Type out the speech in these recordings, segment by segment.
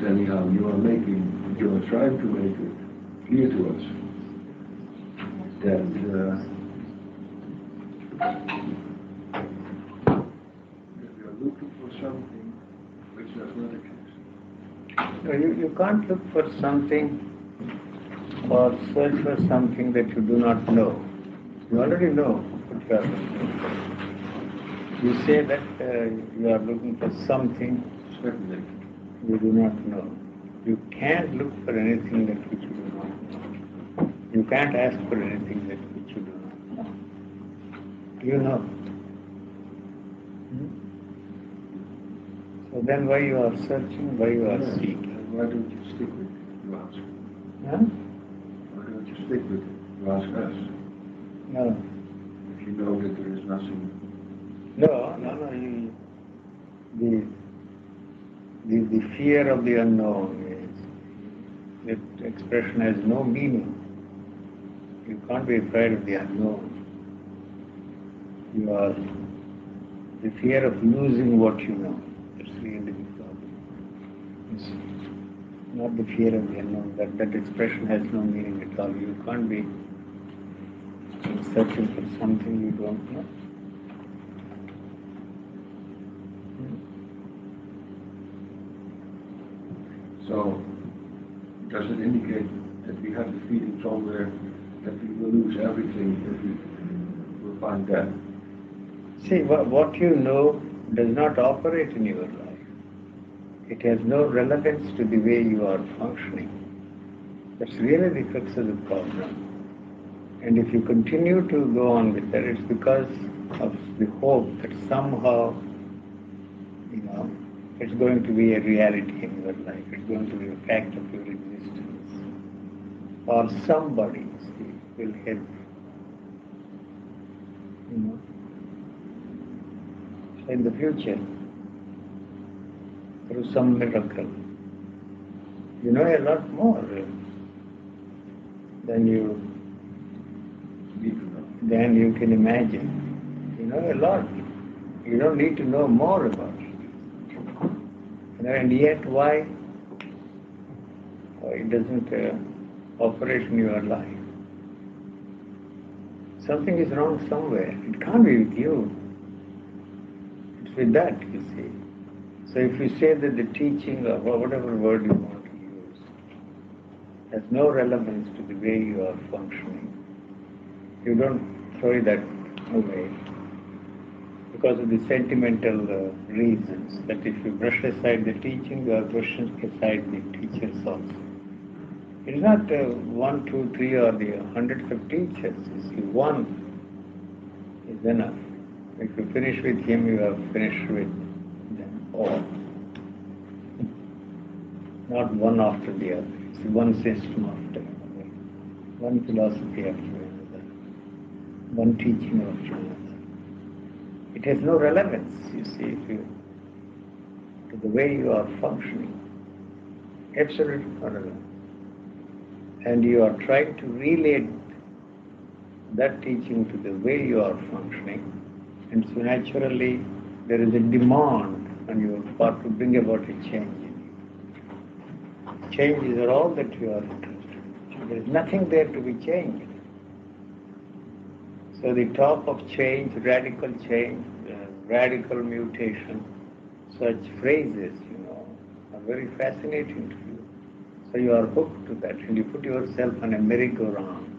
anyhow, you are trying to make it clear to us that we are looking for something which does not exist. No, you can't look for something or search for something that you do not know. You already know what you are looking for. You say that you are looking for something Certainly. you do not know. You can't look for anything that which you do not know. You can't ask for anything that which you do not know. You know. So then why you are searching, why you are seeking? Why don't you stick with it, you ask? Huh? Why don't you stick with it, you ask us? No. If you know that there is nothing. No. The fear of the unknown is, that expression has no meaning. You can't be afraid of the unknown. You are the fear of losing what you know. That's really the problem. It's not the fear of the unknown. That expression has no meaning at all. You can't be searching for something you don't know. So, does it indicate that we have the feeling somewhere that we will lose everything if we will find that? See, what you know does not operate in your life. It has no relevance to the way you are functioning. That's really the crux of the problem. And if you continue to go on with that, it's because of the hope that somehow, it's going to be a reality in your life. It's going to be a fact of your existence. Or somebody will help you. So in the future, through some miracle, you know a lot more than you can imagine. You know a lot. You don't need to know more about it. And yet why it doesn't operate in your life? Something is wrong somewhere. It can't be with you. It's with that, you see. So if you say that the teaching or whatever word you want to use has no relevance to the way you are functioning, you don't throw that away because of the sentimental reasons that if you brush aside the teaching, you are brushing aside the teachers also. It is not 1, 2, 3 or the 100 teachers. You see, one is enough. If you finish with him, you have finished with them all. Not one after the other. It's one system after another, one philosophy after another, one teaching after another. It has no relevance, you see, to the way you are functioning. Absolutely no relevance. And you are trying to relate that teaching to the way you are functioning, and so naturally there is a demand on your part to bring about a change in you. Changes are all that you are interested in. There is nothing there to be changed. So the talk of change, radical mutation, such phrases, are very fascinating to you. So you are hooked to that and you put yourself on a merry-go-round.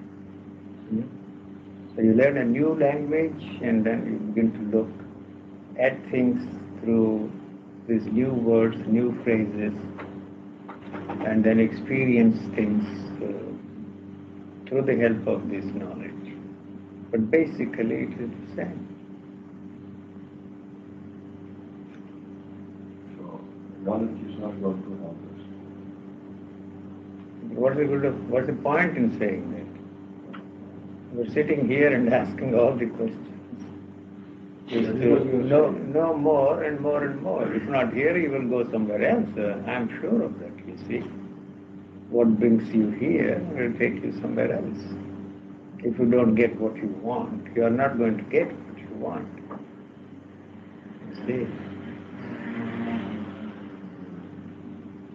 So you learn a new language and then you begin to look at things through these new words, new phrases, and then experience things through the help of this knowledge. But basically it is the same. So knowledge is not going to help us. What's the point in saying that? We're sitting here and asking all the questions. Know more and more and more. If not here, you will go somewhere else. I'm sure of that, you see. What brings you here will take you somewhere else. If you don't get what you want, you are not going to get what you want. You see.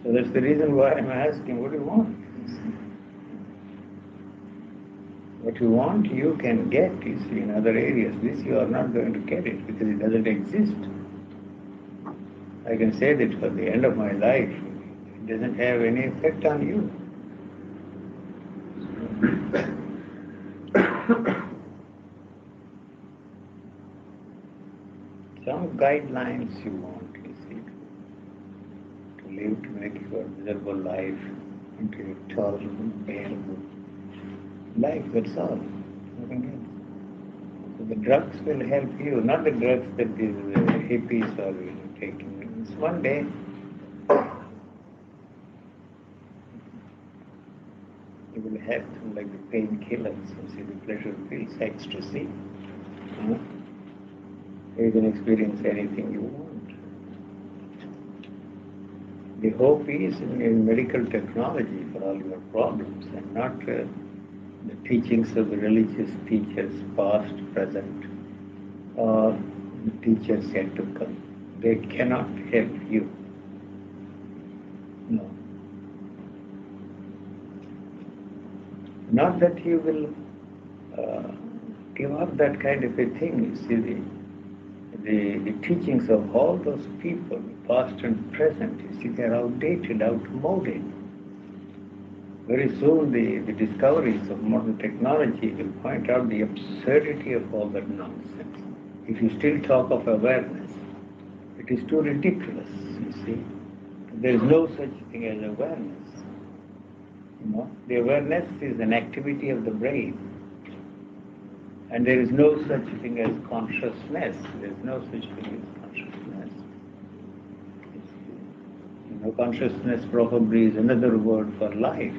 So that's the reason why I'm asking, what do you want? What you want, you can get, you see, in other areas. This you are not going to get it because it doesn't exist. I can say that for the end of my life, it doesn't have any effect on you. Some guidelines you want, you see, to live, to make your miserable life into a tolerable, bearable life, that's all. Nothing else. So the drugs will help you, not the drugs that these hippies are taking. It's one day. You will have them like the painkillers, you see, the pleasure pills, ecstasy. You can experience anything you want. The hope is in medical technology for all your problems and not the teachings of the religious teachers, past, present, or the teachers yet to come. They cannot help you. No. Not that you will give up that kind of a thing. You see, the teachings of all those people, past and present, you see, they are outdated, outmoded. Very soon the discoveries of modern technology will point out the absurdity of all that nonsense. If you still talk of awareness, it is too ridiculous, you see. There is no such thing as awareness. The awareness is an activity of the brain. And there is no such thing as consciousness. There is no such thing as consciousness. Consciousness probably is another word for life.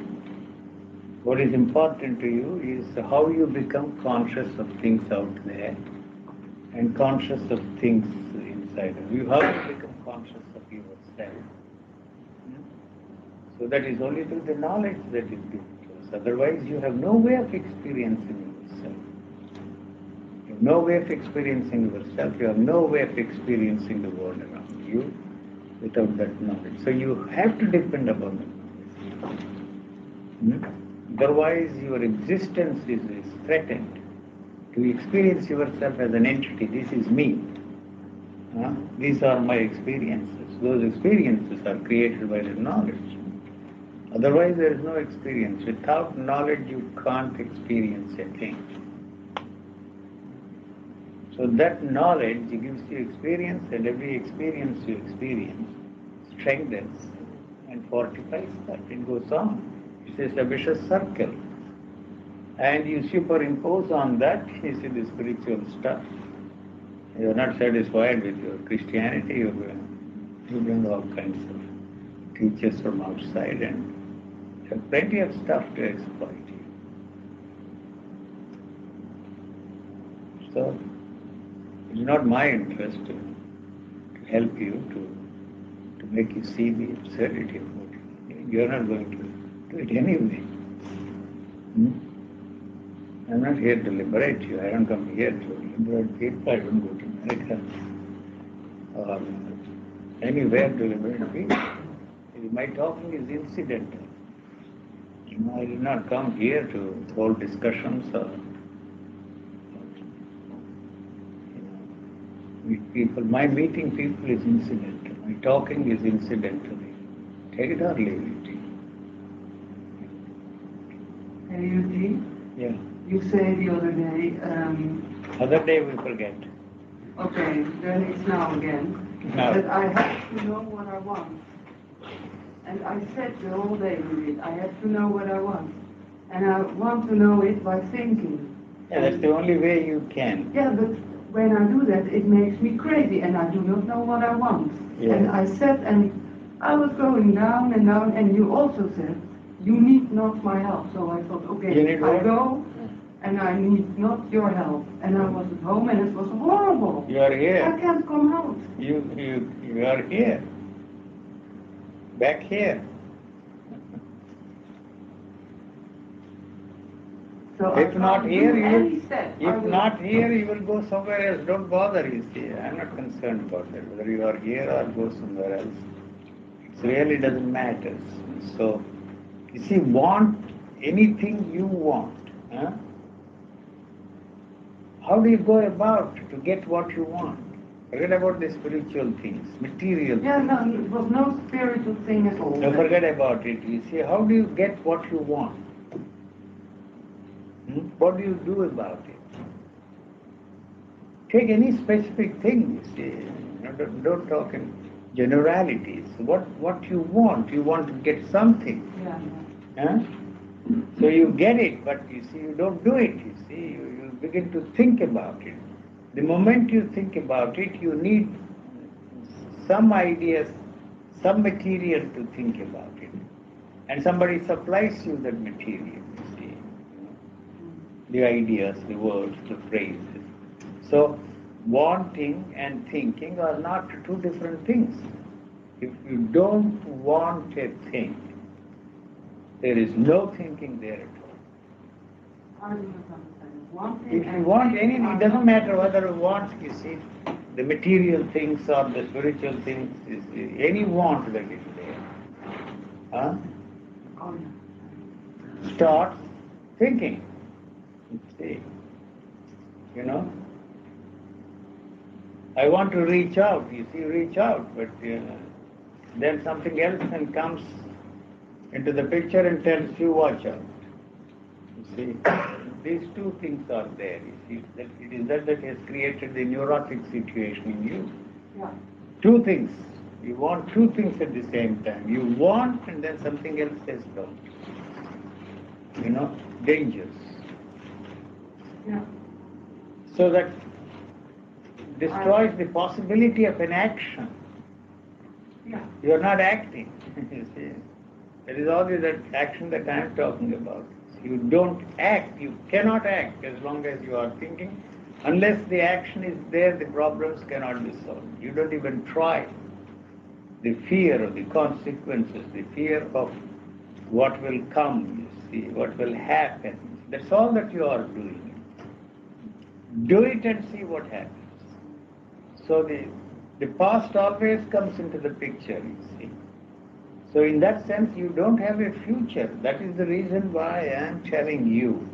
What is important to you is how you become conscious of things out there and conscious of things inside of you. How you become conscious of yourself. So that is only through the knowledge that is given to us. Otherwise, you have no way of experiencing yourself. You have no way of experiencing yourself. You have no way of experiencing the world around you without that knowledge. So you have to depend upon the knowledge. Otherwise, your existence is threatened. To experience yourself as an entity, this is me. These are my experiences. Those experiences are created by the knowledge. Otherwise, there is no experience. Without knowledge, you can't experience a thing. So that knowledge gives you experience, and every experience you experience strengthens and fortifies that. It goes on. It's a vicious circle. And you superimpose on that, you see, the spiritual stuff. You are not satisfied with your Christianity, you bring all kinds of teachers from outside and have plenty of stuff to exploit you. So, it's not my interest to help you, to make you see the absurdity of what you're doing. You're not going to do it anyway. I'm not here to liberate you. I don't come here to liberate people. I don't go to America or anywhere to liberate people. My talking is incidental. I did not come here to hold discussions or meet people. My meeting people is incidental. My talking is incidental. Take it or leave it. Hey, Yuti, Yeah. you said the other day, Other day we forget. okay, then it's now again, No. that I have to know what I want. And I said the whole day with it, I have to know what I want. And I want to know it by thinking. Yeah, that's the only way you can. Yeah, but when I do that, it makes me crazy, and I do not know what I want. Yeah. And I said, and I was going down, and you also said, you need not my help. So I thought, okay, You need I what? go, and I need not your help. And I was at home, and it was horrible. You are I here. can't come out. You are here. Back here. So If I not can't here, do you any will, step. I if will- not here, you will go somewhere else. Don't bother, you see. I'm not concerned about that. Whether you are here or go somewhere else. It's It really doesn't matter. So, you see, want anything you want. Huh? How do you go about to get what you want? Forget about the spiritual things, material Yeah, things. no, it was no spiritual thing at all. No, forget about it. You see, how do you get what you want? What do you do about it? Take any specific thing, you see. Don't talk in generalities. What you want to get something. Yeah, Huh? So you get it, but you see, you don't do it, you see. You begin to think about it. The moment you think about it, you need some ideas, some material to think about it. And somebody supplies you that material, you see. The ideas, the words, the phrases. So, wanting and thinking are not two different things. If you don't want a thing, there is no thinking there at all. I do not understand. Wanting If you and want thinking anything, are it doesn't not- matter whether you want, you see, the material things or the spiritual things, any want that is there. Huh? Oh, yeah. Start thinking. See, you know, I want to reach out, you see, reach out, but then something else then comes into the picture and tells you, watch out. You see, these two things are there, you see, that it is that has created the neurotic situation in you. Yeah. Two things. You want two things at the same time. You want and then something else says don't. You know, dangerous. Yeah. So that destroys the possibility of an action. Yeah. You are not acting. You see, that is always that action that I am talking about. You don't act. You cannot act as long as you are thinking. Unless the action is there, the problems cannot be solved. You don't even try. The fear of the consequences, the fear of what will come, you see, what will happen. That's all that you are doing. Do it and see what happens. So the past always comes into the picture, you see. So in that sense, you don't have a future. That is the reason why I am telling you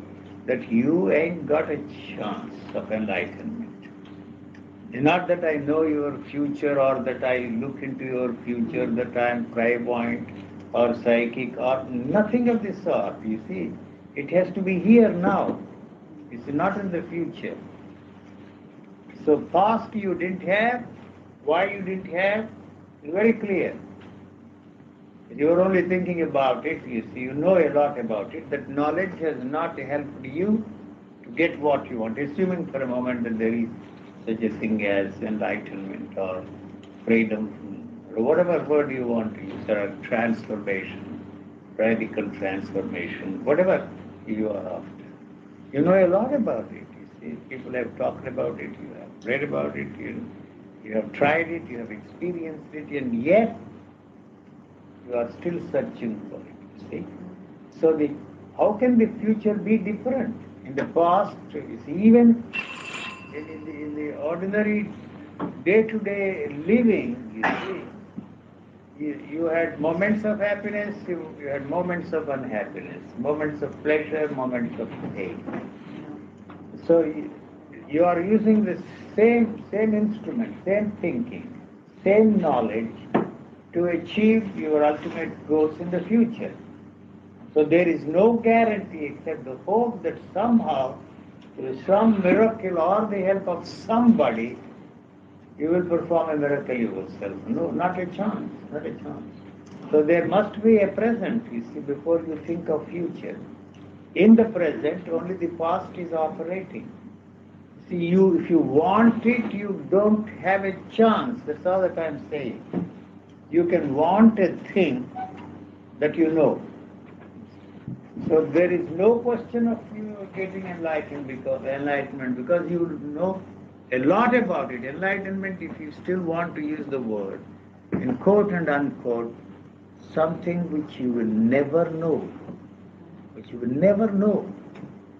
that you ain't got a chance of enlightenment. It's not that I know your future or that I look into your future, that I am clairvoyant or psychic or nothing of the sort, you see. It has to be here now. It's not in the future. So past you didn't have, why you didn't have, it's very clear. You are only thinking about it, you see, you know a lot about it. That knowledge has not helped you to get what you want. Assuming for a moment that there is such a thing as enlightenment or freedom, or whatever word you want to use, or transformation, radical transformation, whatever you are after. You know a lot about it, you see. People have talked about it, you have read about it, you have tried it, you have experienced it, and yet you are still searching for it, you see. So how can the future be different? In the past, you see, even in the ordinary day-to-day living, you see, you had moments of happiness, you had moments of unhappiness, moments of pleasure, moments of pain. So you are using the same instrument, same thinking, same knowledge to achieve your ultimate goals in the future. So there is no guarantee except the hope that somehow, through some miracle or the help of somebody, you will perform a miracle yourself. No, not a chance, not a chance. So there must be a present, you see, before you think of future. In the present, only the past is operating. See, if you want it, you don't have a chance. That's all that I'm saying. You can want a thing that you know. So there is no question of you getting enlightenment because you know a lot about it. Enlightenment, if you still want to use the word, in quote and unquote, something which you will never know. Which you will never know.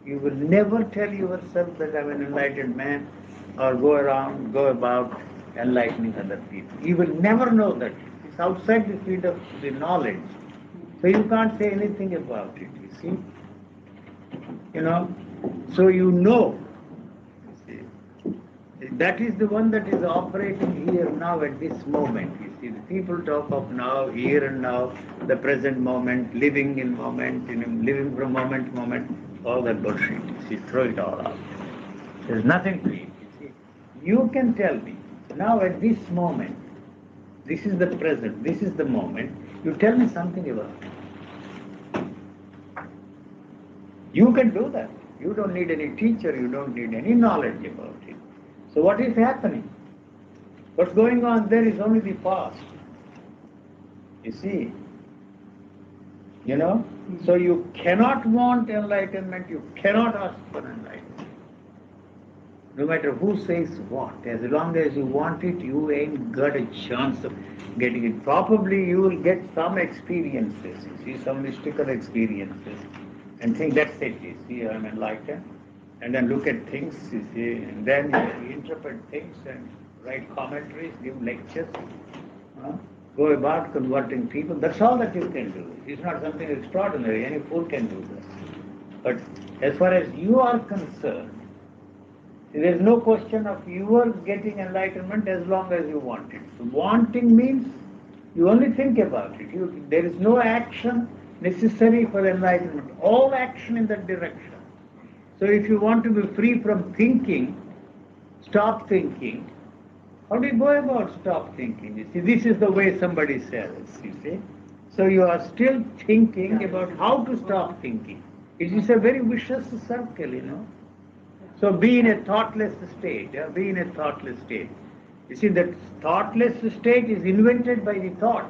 You will never tell yourself that I'm an enlightened man or go about enlightening other people. You will never know that. It's It's outside the field of the knowledge. So you can't say anything about it, you see. You know, so you know. You see. That is the one that is operating here now at this moment. You see, the people talk of now, here and now, the present moment, living in moment, living from moment to moment, all that bullshit. You see, throw it all out. There's nothing to it. You see, you can tell me now at this moment. This is the present. This is the moment. You tell me something about it. You can do that. You don't need any teacher. You don't need any knowledge about it. So what is happening? What's going on there is only the past. You see? You know? So you cannot want enlightenment. You cannot ask for enlightenment. No matter who says what, as long as you want it, you ain't got a chance of getting it. Probably you will get some experiences, you see, some mystical experiences, and think that's it, you see, I'm enlightened. And then look at things, you see, and then you interpret things and write commentaries, give lectures, go about converting people. That's all that you can do. It's not something extraordinary. Any fool can do that. But as far as you are concerned, there is no question of your getting enlightenment as long as you want it. So wanting means you only think about it. There is no action necessary for enlightenment. All action in that direction. So if you want to be free from thinking, stop thinking. How do you go about stop thinking? You see, this is the way somebody says, you see. So you are still thinking about how to stop thinking. It is a very vicious circle, you know. So be in a thoughtless state, be in a thoughtless state. You see, that thoughtless state is invented by the thought.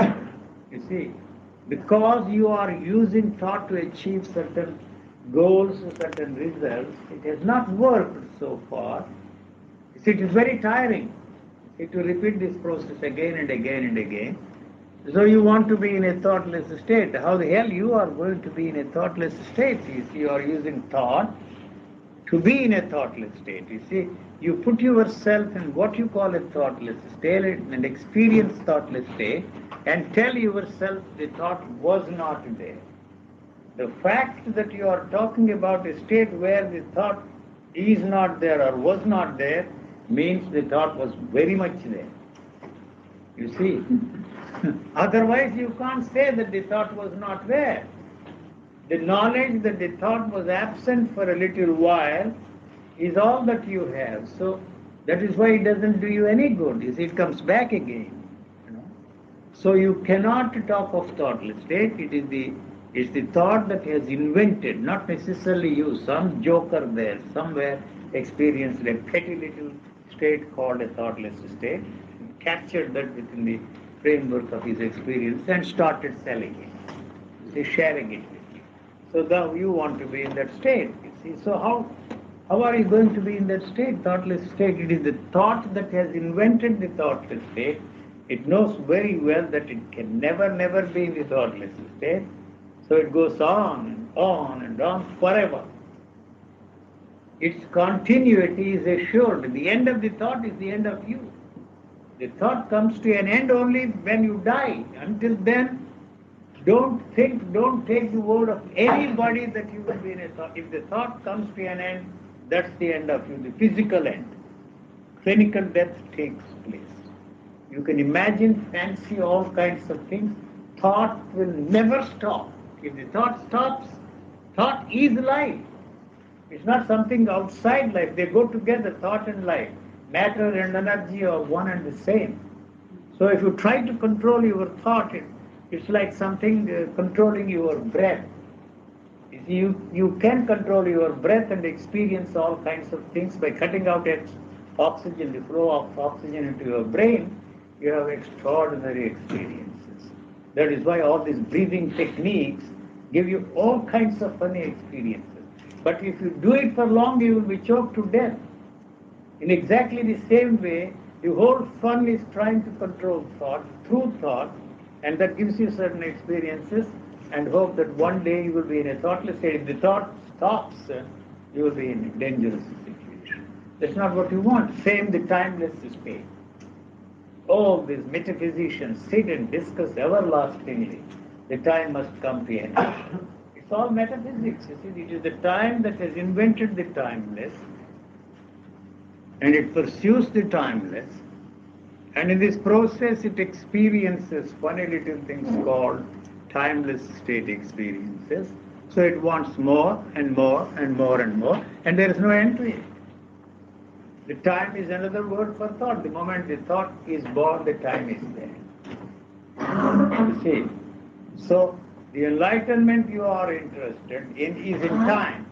You see, because you are using thought to achieve certain goals, certain results, it has not worked so far. You see, it is very tiring to repeat this process again and again and again. So you want to be in a thoughtless state. How the hell you are going to be in a thoughtless state? You see, you are using thought to be in a thoughtless state. You see, you put yourself in what you call a thoughtless state, an experienced thoughtless state, and tell yourself the thought was not there. The fact that you are talking about a state where the thought is not there or was not there means the thought was very much there. You see? Otherwise you can't say that the thought was not there. The knowledge that the thought was absent for a little while is all that you have. So that is why it doesn't do you any good. You see, it comes back again. You know? So you cannot talk of thoughtless state. It's the thought that has invented, not necessarily you. Some joker there somewhere experienced a petty little state called a thoughtless state, captured that within the framework of his experience and started selling it, you see, sharing it. So now you want to be in that state, you see. So how are you going to be in that state, thoughtless state? It is the thought that has invented the thoughtless state. It knows very well that it can never be in the thoughtless state. So it goes on and on and on forever. Its continuity is assured. The end of the thought is the end of you. The thought comes to an end only when you die. Until then, don't think, don't take the word of anybody that you will be in a thought. If the thought comes to an end, that's the end of you, the physical end. Clinical death takes place. You can imagine, fancy all kinds of things. Thought will never stop. If the thought stops, thought is life. It's not something outside life. They go together, thought and life. Matter and energy are one and the same. So if you try to control your thought, it's like something controlling your breath. You can control your breath and experience all kinds of things by cutting out oxygen, the flow of oxygen into your brain. You have extraordinary experiences. That is why all these breathing techniques give you all kinds of funny experiences. But if you do it for long, you will be choked to death. In exactly the same way, the whole fun is trying to control thought through thought, and that gives you certain experiences and hope that one day you will be in a thoughtless state. If the thought stops, you will be in a dangerous situation. That's not what you want. Same the timeless state. all these metaphysicians sit and discuss everlastingly, the time must come to an end. It's all metaphysics, you see. It is the time that has invented the timeless, and it pursues the timeless, and in this process it experiences funny little things called timeless state experiences. So it wants more and more and more and more, and there is no end to it. The time is another word for thought. The moment the thought is born, the time is there. You see? So the enlightenment you are interested in is in time.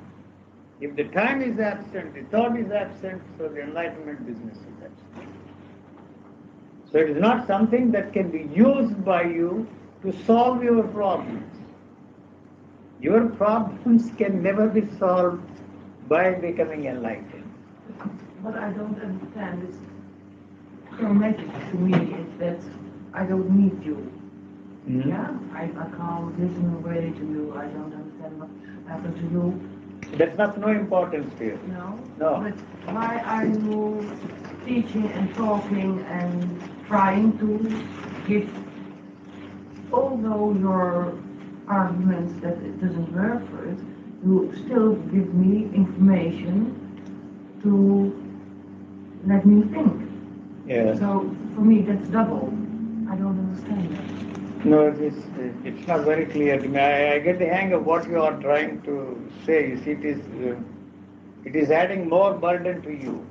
If the time is absent, the thought is absent, so the enlightenment business is absent. So it is not something that can be used by you to solve your problems. Your problems can never be solved by becoming enlightened. What I don't understand is traumatic to me is that I don't need you. Mm-hmm. Yeah, I can't listen away to you. I don't understand what happened to you. That's not no importance to you. No. No. But why are you teaching and talking and trying to give, although your arguments that it doesn't work for it, you still give me information to let me think. Yes. So for me that's double. I don't understand that. No, it's not very clear to me. I get the hang of what you are trying to say. You see, it is adding more burden to you.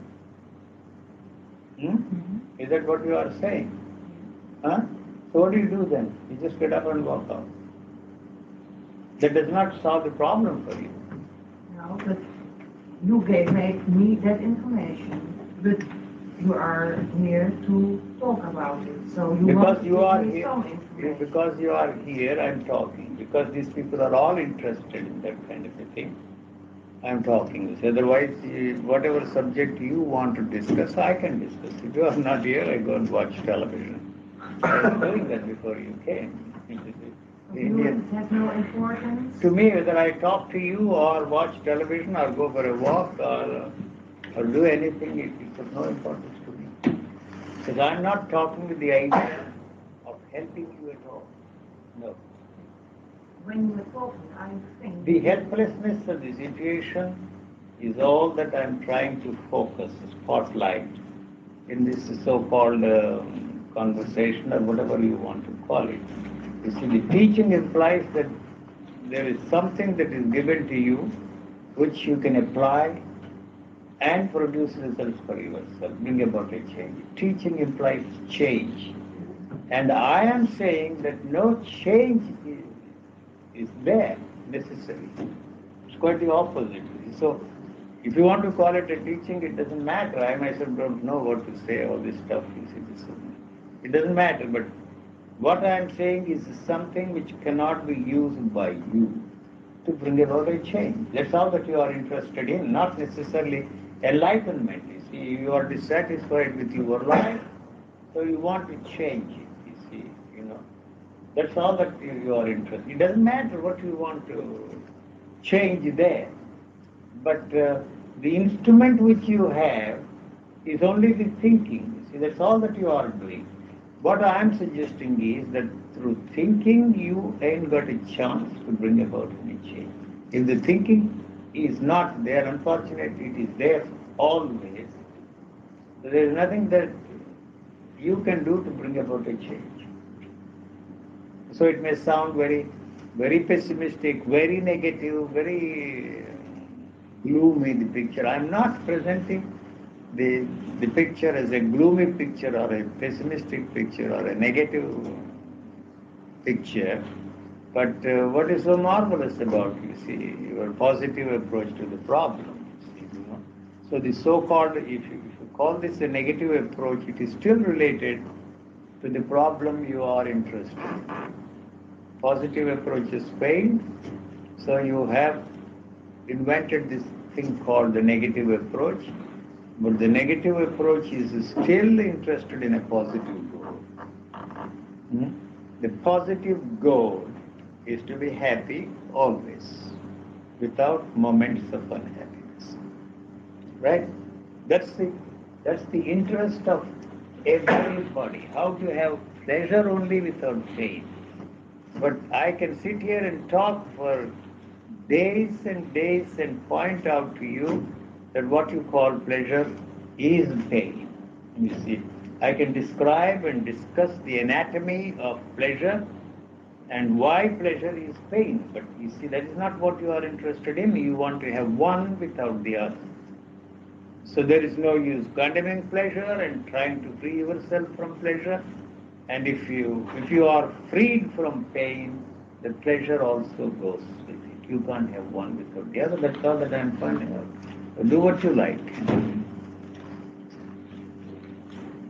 Is that what you are saying? Huh? So what do you do then? You just get up and walk out. That does not solve the problem for you. No, but you gave me that information, but you are here to talk about it. So you want Because to you give are me here, some information. because you are here, I'm talking. Because these people are all interested in that kind of a thing, I'm talking. So otherwise, whatever subject you want to discuss, I can discuss. If you are not here, I go and watch television. I was doing that before you came. You have no importance. To me, whether I talk to you or watch television or go for a walk or do anything, it is of no importance to me. Because I'm not talking with the idea of helping you at all. No. When you are talking, I think The helplessness of the situation is all that I'm trying to focus, spotlight, in this so-called conversation or whatever you want to call it. You see, the teaching implies that there is something that is given to you which you can apply and produce results for yourself, bring about a change. Teaching implies change. And I am saying that no change is there necessary. It's quite the opposite. So if you want to call it a teaching, it doesn't matter. I myself don't know what to say, all this stuff. You see, it doesn't matter, but what I am saying is something which cannot be used by you to bring about a change. That's all that you are interested in, not necessarily enlightenment. You see, you are dissatisfied with your life, so you want to change it, you see, That's all that you are interested in. It doesn't matter what you want to change there, but the instrument which you have is only the thinking. You see, that's all that you are doing. What I am suggesting is that through thinking, you ain't got a chance to bring about any change. If the thinking is not there, unfortunately, it is there always. So there is nothing that you can do to bring about a change. So it may sound very, very pessimistic, very negative, very gloomy, the picture. I am not presenting the picture as a gloomy picture or a pessimistic picture or a negative picture. But what is so marvelous about, you see, your positive approach to the problem, So the so-called, if you call this a negative approach, it is still related to the problem you are interested in. Positive approach is failed, so you have invented this thing called the negative approach, but the negative approach is still interested in a positive goal. The positive goal is to be happy always, without moments of unhappiness. Right? That's the interest of everybody how to have pleasure only without pain. But I can sit here and talk for days and days and point out to you that what you call pleasure is pain. You see, I can describe and discuss the anatomy of pleasure and why pleasure is pain. But you see, that is not what you are interested in. You want to have one without the other. So there is no use condemning pleasure and trying to free yourself from pleasure. And if you are freed from pain, the pleasure also goes with it. You can't have one without the other. That's all that I am finding out. So do what you like.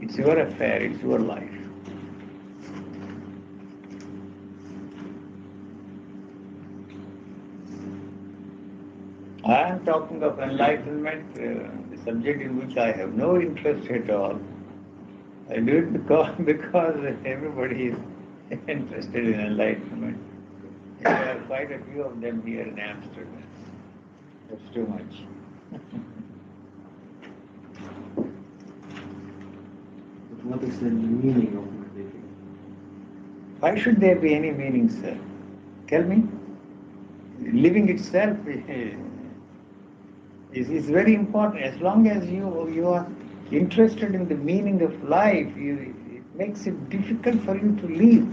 It's your affair. It's your life. I am talking of enlightenment, the subject in which I have no interest at all. I do it because everybody is interested in enlightenment. There are quite a few of them here in Amsterdam. That's too much. But what is the meaning of meditation? Why should there be any meaning, sir? Tell me. Living itself is very important. As long as you are interested in the meaning of life, it makes it difficult for you to live.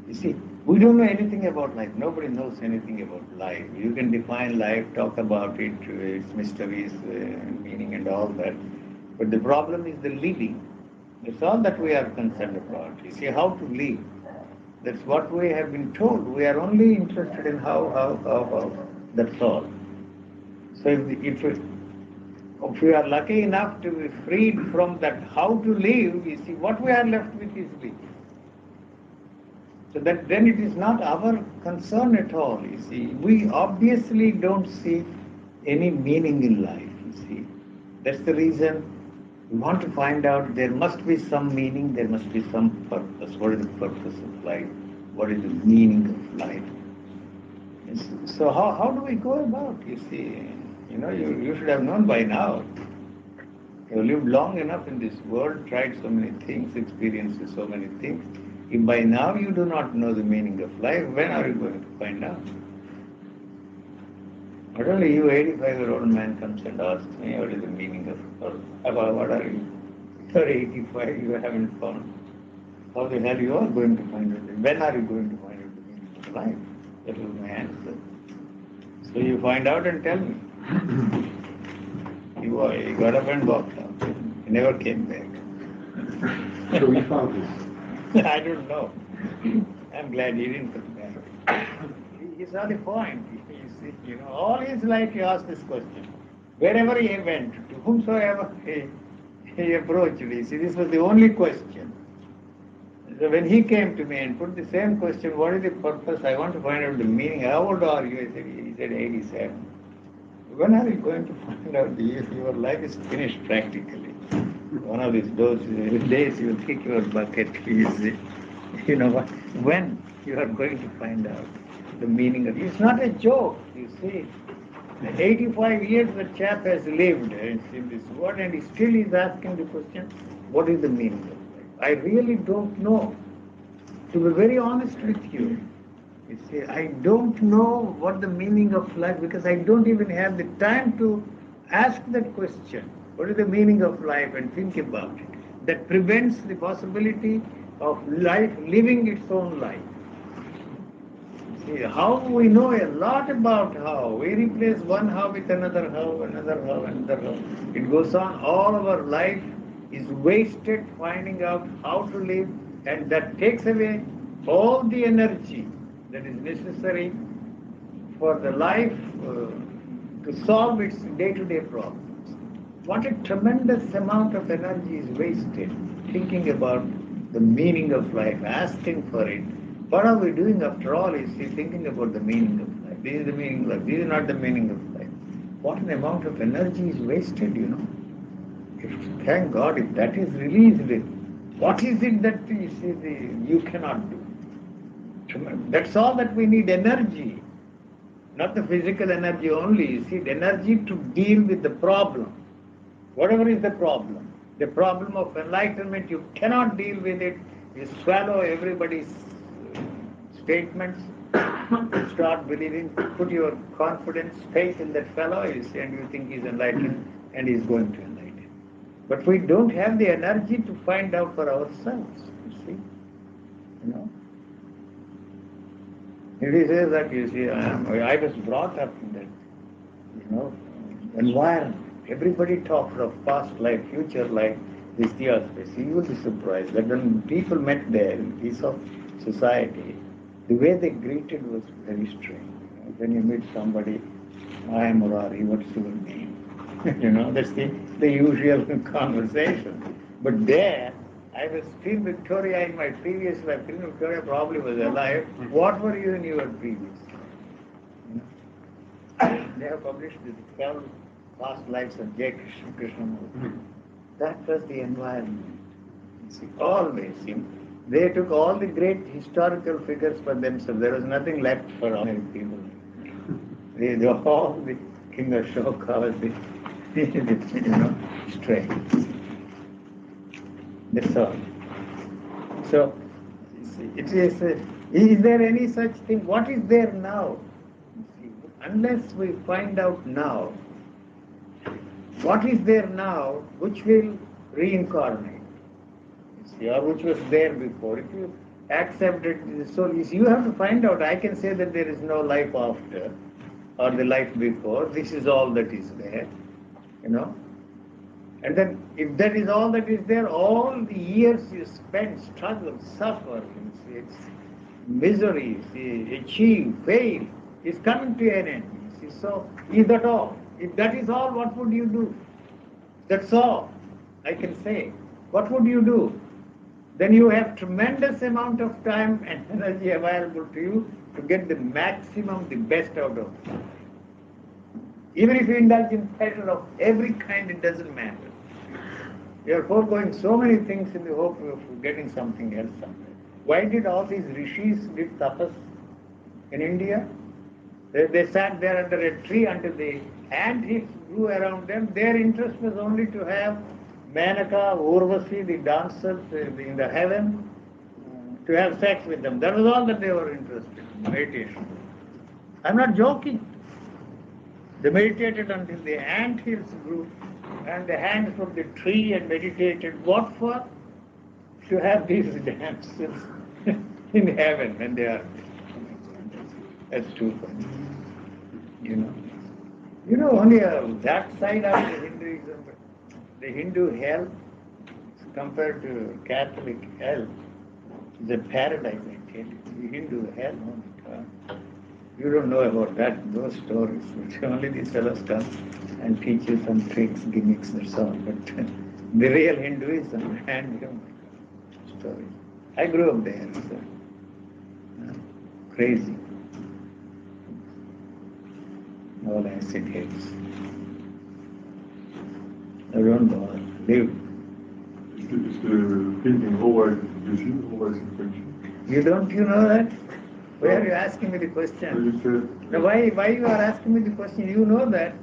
You see, we don't know anything about life. Nobody knows anything about life. You can define life, talk about it, its mysteries, meaning and all that. But the problem is the living. That's all that we are concerned about. You see, how to live. That's what we have been told. We are only interested in how. That's all. So if we are lucky enough to be freed from that how to live, you see, what we are left with is living. So that then it is not our concern at all, you see. We obviously don't see any meaning in life, you see. That's the reason we want to find out there must be some meaning, there must be some purpose. What is the purpose of life? What is the meaning of life? So how do we go about, you see? You know, you should have known by now. You have lived long enough in this world, tried so many things, experienced so many things. If by now you do not know the meaning of life, when are you going to find out? Not only you, 85-year-old man comes and asks me, what is the meaning of life? What are you? You're 85, you haven't found. How the hell you are going to find it? When are you going to find out the meaning of life? That was my answer. So you find out and tell me. He got up and walked out. He never came back. So we found this. I don't know. I'm glad he didn't come back. He saw the point. You see, you know, all his life he asked this question. Wherever he went, to whomsoever he approached, you see, this was the only question. So when he came to me and put the same question, what is the purpose? I want to find out the meaning. How old are you? He said 87. When are you going to find out your life is finished practically? One of these days you will kick your bucket, you see. You know what? When you are going to find out the meaning of it. It's not a joke, you see. 85 years the chap has lived in this world and he still is asking the question, what is the meaning of life? I really don't know. To be very honest with you, you see, I don't know what the meaning of life, because I don't even have the time to ask that question. What is the meaning of life and think about it? That prevents the possibility of life living its own life. See, how we know a lot about how. We replace one how with another how, another how, another how. It goes on. All our life is wasted finding out how to live, and that takes away all the energy that is necessary for the life to solve its day-to-day problems. What a tremendous amount of energy is wasted thinking about the meaning of life, asking for it. What are we doing after all is thinking about the meaning of life. This is the meaning of life. This is not the meaning of life. What an amount of energy is wasted, you know. Thank God if that is released, what is it that you cannot do? That's all that we need, energy. Not the physical energy only, you see, the energy to deal with the problem. Whatever is the problem. The problem of enlightenment, you cannot deal with it. You swallow everybody's statements, start believing, put your confidence, faith in that fellow, and you think he's enlightened and he's going to enlighten. But we don't have the energy to find out for ourselves, you see. You know. If he says that, you see, I was brought up in that, you know, environment. Everybody talks of past life, future life, this theosophy. You will be surprised that when people met there in piece of society, the way they greeted was very strange. When you meet somebody, I am Murari, what's your name? You know, that's the usual conversation. But there, I was Queen Victoria in my previous life. Queen Victoria probably was alive. What were you in your previous? You know? They have published the 12 past lives of J. Krishnamurti. That was the environment. You see, always, you know, they took all the great historical figures for themselves. There was nothing left for ordinary people. They all the King Ashoka was the, you know, strange. That's all. So, it is there any such thing? What is there now? Unless we find out now, what is there now which will reincarnate? Or which was there before. If you accept it, so you have to find out. I can say that there is no life after or the life before. This is all that is there, you know. And then if that is all that is there, all the years you spend, struggle, suffer, it's misery, achieve, fail, is coming to an end. See. So is that all? If that is all, what would you do? That's all I can say. What would you do? Then you have tremendous amount of time and energy available to you to get the maximum, the best out of it. Even if you indulge in pleasure of every kind, it doesn't matter. You are foregoing so many things in the hope of getting something else somewhere. Why did all these rishis did tapas in India? They sat there under a tree until the ants grew around them. Their interest was only to have Menaka, Urvasi, the dancers in the heaven, to have sex with them. That was all that they were interested in, meditation. I'm not joking. They meditated until the ant hills grew and the hands from the tree and meditated. What for? To have these dances in heaven when they are. That's too funny. You know only that side of the Hinduism, the Hindu hell compared to Catholic hell is a paradise, I tell you. The Hindu hell, oh my God. You don't know about those stories, which only these fellows come and teach you some tricks, gimmicks, that's all. But the real Hinduism and stories. I grew up there, so crazy. All acid heads. I don't bother. Live. Is the thinking always vision, always intention? You know that? Why are you asking me the question? You said, Now, why you are asking me the question? You know that.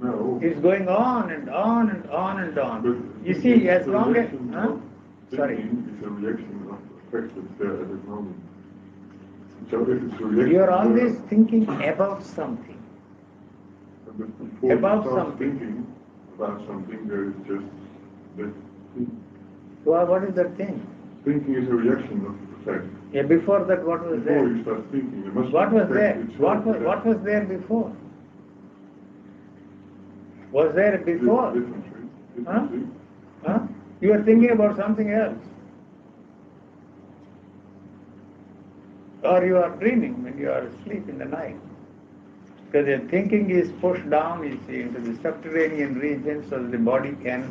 no. It's going on and on and on and on. But You see, as long as... thinking Huh? Sorry. is a reaction of effect that's there at that moment. So if it's a reaction... You are always thinking about something. But before about you start something. thinking about something, there is just that What is that thing? thinking is a reaction of effect. Yeah, before that, what was Before there? you start thinking, there must What be was there? effect itself What was there before? Was there before? Differently. Huh? You are thinking about something else. Or you are dreaming when you are asleep in the night. Because the thinking is pushed down, you see, into the subterranean region so that the body can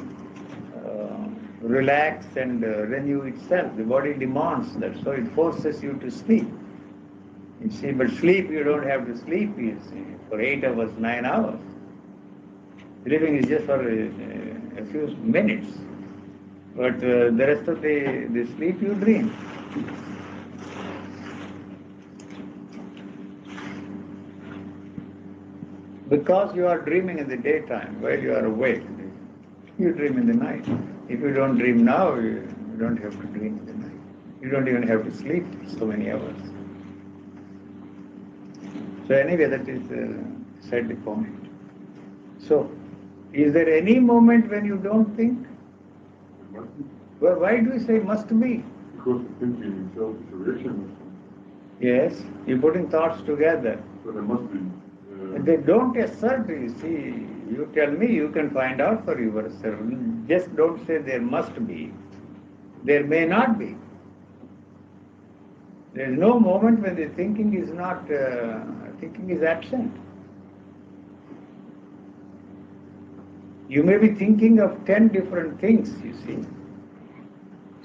relax and renew itself. The body demands that, so it forces you to sleep. You see, but sleep, you don't have to sleep, you see, for 8 hours, 9 hours. Sleeping is just for a few minutes. But the rest of the sleep you dream. Because you are dreaming in the daytime while you are awake, you dream in the night. If you don't dream now, you don't have to dream in the night. You don't even have to sleep for so many hours. So anyway, that is beside the point. So, is there any moment when you don't think? It must be, Well, why do you say must be? because the thinking itself is a reaction of something. Yes, you're putting thoughts together. So there must be. They don't assert, you see. You tell me, you can find out for yourself. Just don't say there must be. There may not be. There is no moment when the thinking is not, thinking is absent. You may be thinking of 10 different things, you see.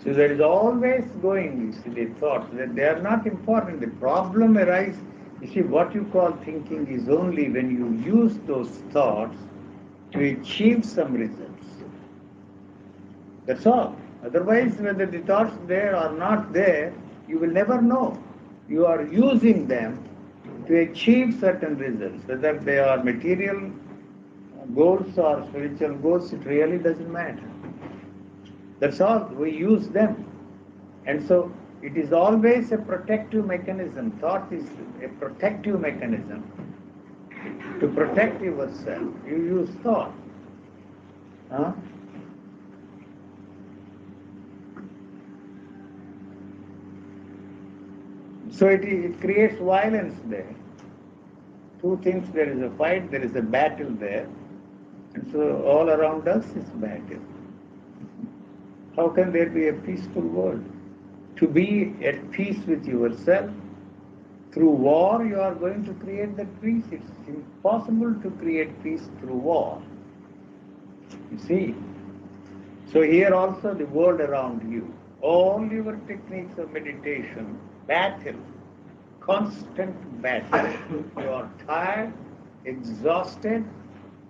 So there is always going, you see, the thoughts, that they are not important. The problem arises, you see, what you call thinking is only when you use those thoughts to achieve some results. That's all. Otherwise, whether the thoughts there or not there, you will never know. You are using them to achieve certain results. Whether they are material goals or spiritual goals, it really doesn't matter. That's all. We use them. And so, it is always a protective mechanism. Thought is a protective mechanism. To protect yourself, you use thought. Huh? So it creates violence there. Two things, there is a fight, there is a battle there. And so all around us is battle. How can there be a peaceful world? To be at peace with yourself, through war you are going to create that peace. It's impossible to create peace through war. You see? So here also the world around you, all your techniques of meditation, battle, constant battle. You are tired, exhausted,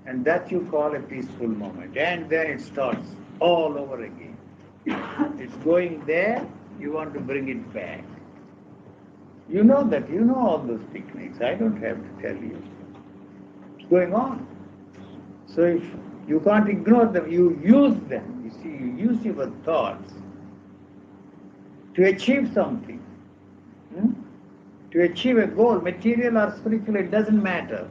and that you call a peaceful moment. And then it starts all over again. It's going there, you want to bring it back. You know that, you know all those techniques. I don't have to tell you. It's going on. So if you can't ignore them, you use them. You see, you use your thoughts to achieve something. To achieve a goal, material or spiritual, it doesn't matter.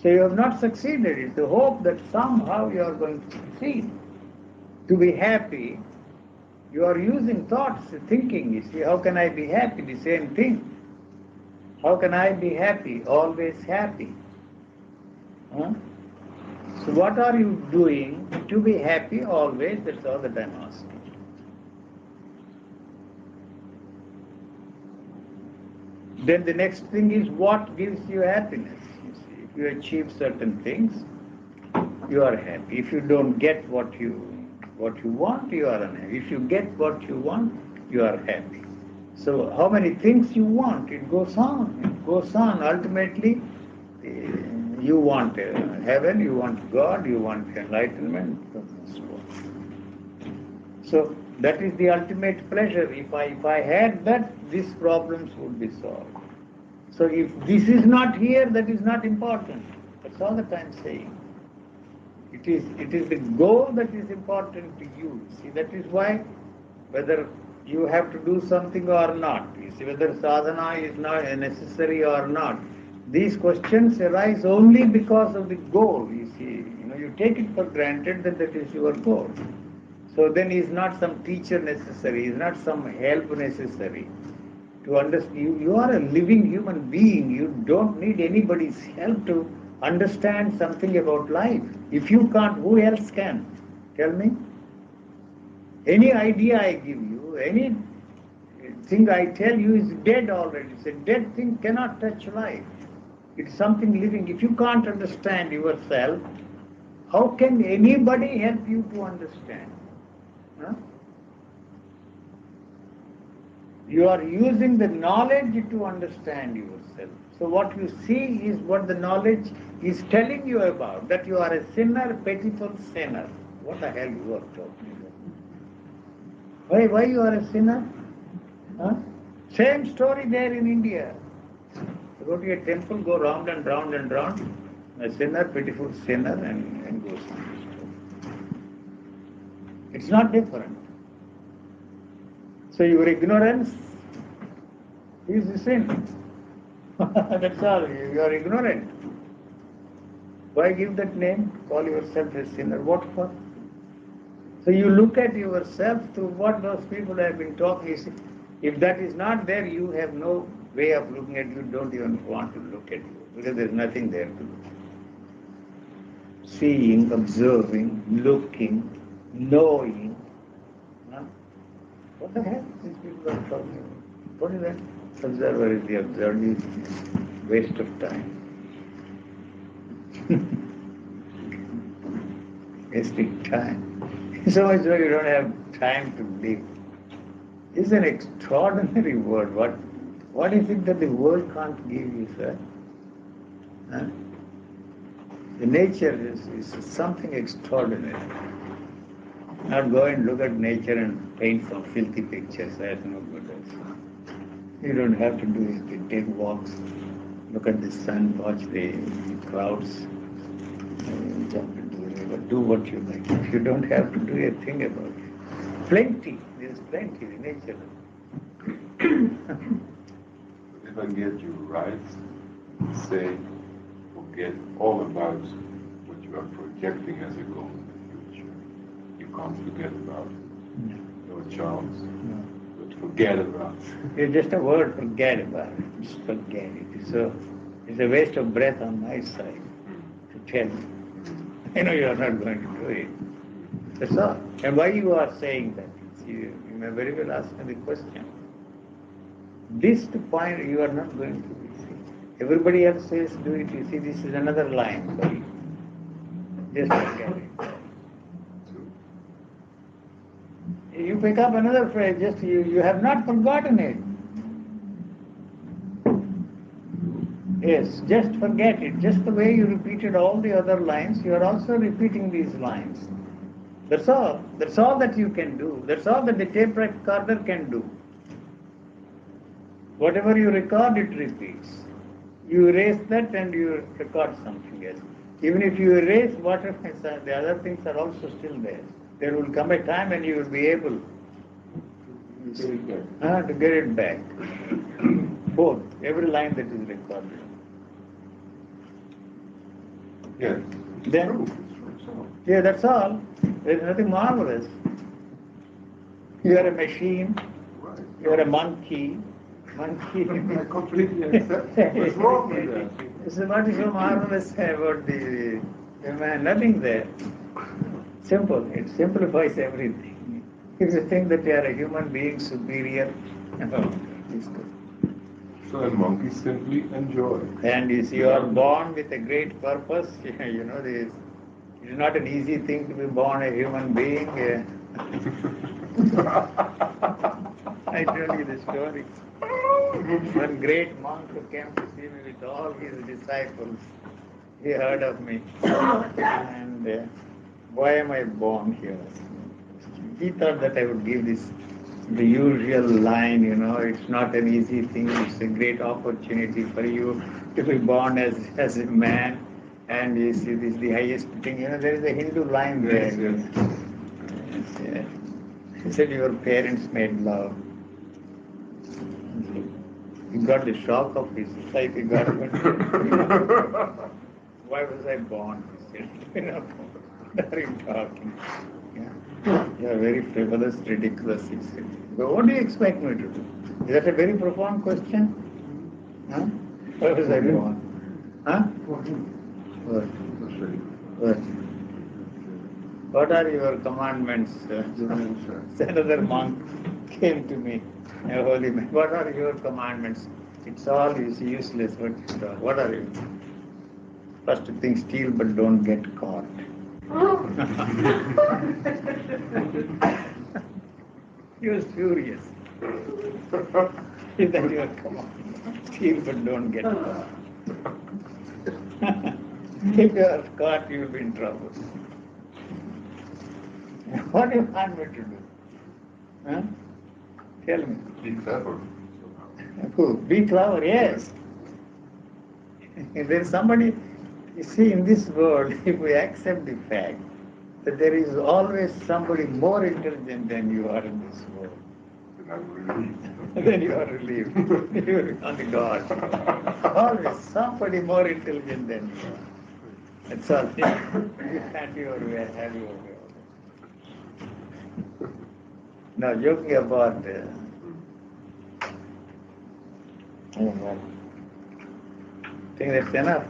So you have not succeeded. It's the hope that somehow you are going to succeed. To be happy, you are using thoughts, thinking. You see, how can I be happy? The same thing. How can I be happy? Always happy. Huh? So what are you doing to be happy always? That's all that I'm asking. Then the next thing is, what gives you happiness? You see, if you achieve certain things, you are happy. If you don't get what you want, you are unhappy. If you get what you want, you are happy. So how many things you want? It goes on. It goes on. Ultimately, you want heaven, you want God, you want enlightenment, and so on. So that is the ultimate pleasure. If I had that, these problems would be solved. So if this is not here, that is not important. That's all that I'm saying. It is the goal that is important to you. See, that is why whether you have to do something or not, you see, whether sadhana is not necessary or not, these questions arise only because of the goal. You see, you take it for granted that that is your goal. So then is not some teacher necessary, is not some help necessary. To understand, you are a living human being. You don't need anybody's help to understand something about life. If you can't, who else can? Tell me. Any idea I give you, any thing I tell you is dead already. It's a dead thing, cannot touch life. It's something living. If you can't understand yourself, how can anybody help you to understand? Huh? You are using the knowledge to understand yourself. So what you see is what the knowledge is telling you about, that you are a sinner, pitiful sinner. What the hell you are talking about? Why you are a sinner? Huh? Same story there in India. You go to a temple, go round and round and round, a sinner, pitiful sinner, and goes on. It's not different. So your ignorance is the sin. That's all. You are ignorant. Why give that name? Call yourself a sinner. What for? So you look at yourself to what those people have been talking. You see, if that is not there, you have no way of looking at you. Don't even want to look at you because there's nothing there to look at. Seeing, observing, looking, knowing. Huh? What the heck these people are talking about? What is that? Observer is the observed. Is waste of time. Wasting time. So much so you don't have time to live. It's an extraordinary word. What is it that the world can't give you, sir? Huh? The nature is something extraordinary. Not go and look at nature and paint some filthy pictures. That's no good. You don't have to do it. Take walks, look at the sun, watch the clouds, jump into the river, do what you like. If you don't have to do a thing about it. Plenty, there's plenty in nature. If I get you right, say, forget all about what you are projecting as a goal in the future. You can't forget about it. No chance. No. But forget about it. It's just a word, forget about it. Just forget it. So it's a waste of breath on my side to tell you. I know you are not going to do it. That's all. And why you are saying that? You may very well ask me the question. This point you are not going to do. Everybody else says do it. You see, this is another line for you. Just forget it. You pick up another phrase, just you have not forgotten it. Yes, just forget it. Just the way you repeated all the other lines, you are also repeating these lines. That's all. That's all that you can do. That's all that the tape recorder can do. Whatever you record, it repeats. You erase that and you record something else. Even if you erase whatever, the other things are also still there. There will come a time when you will be able to get it back. Both, every line that is recorded. Yes. Then, It's true. yeah, that's all. There is nothing marvelous. You are a machine. Right. You are a monkey. I completely accept it. What's wrong with that? So what is so marvelous about the man? Nothing there. Simple. It simplifies everything. If you think that you are a human being superior, it's good. So a monkey simply enjoy. And if you are born with a great purpose, you know, it is not an easy thing to be born a human being. I tell you the story. One great monk who came to see me with all his disciples, he heard of me. And why am I born here? He thought that I would give the usual line, you know, it's not an easy thing, it's a great opportunity for you to be born as a man. And you see, this is the highest thing, you know, there is a Hindu line there. Yes. He said, your parents made love. He got the shock of his life. He got why was I born? He said, you know, what are you talking? Yeah. You are very frivolous, ridiculous, he said. But what do you expect me to do? Is that a very profound question? Huh? Why was I born? Huh? What? What are your commandments? Another monk came to me, a holy man. What are your commandments? It's all useless. What are you? First thing, steal but don't get caught. He was furious. Is that your command? Steal but don't get caught. If you are caught, you will be in trouble. What do you want me to do? Huh? Tell me. Be clever. Who? Be clever, yes. If there is somebody, you see, in this world, if we accept the fact that there is always somebody more intelligent than you are in this world. Then I'm relieved. Then you are relieved. You are on the God. Always somebody more intelligent than you are. That's all. You can't your way, have your way. Now, joking about I think that's enough.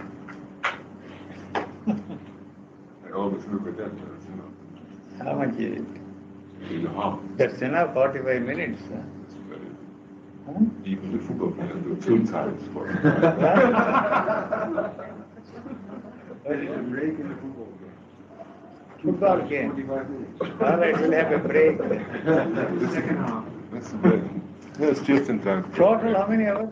I always look at that, that's How much is it? enough. That's enough, 45 minutes. Huh? That's very, Huh? even the football players do 2 times for There is a break in the football game. Football game. 45 minutes. All right, we'll have a break. Second half. That's just in time. Total, how many hours?